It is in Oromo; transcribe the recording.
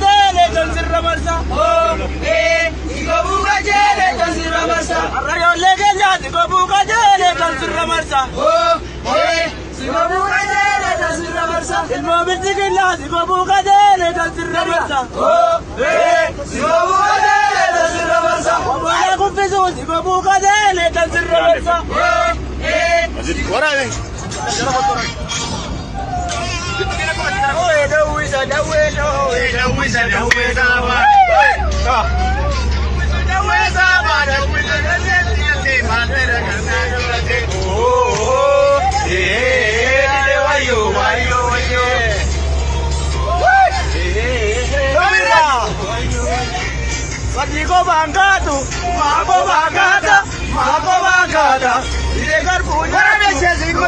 gajele tansirra marsa. Sigobu gajele tansirra marsa. Arrayolle keenya sigobu gajele tansirra marsa. Sigobu gajele tansirra marsa. Ilmoo bilchikilla sigobu gajele tansirra marsa. Sigobu gajele tansirra marsa. Wabala kuffisu sigobu gajele tansirra marsa. Waraabee. Dawisa. Ko bangatu, mako bangata, mako bangata. Ide kar puja me se singo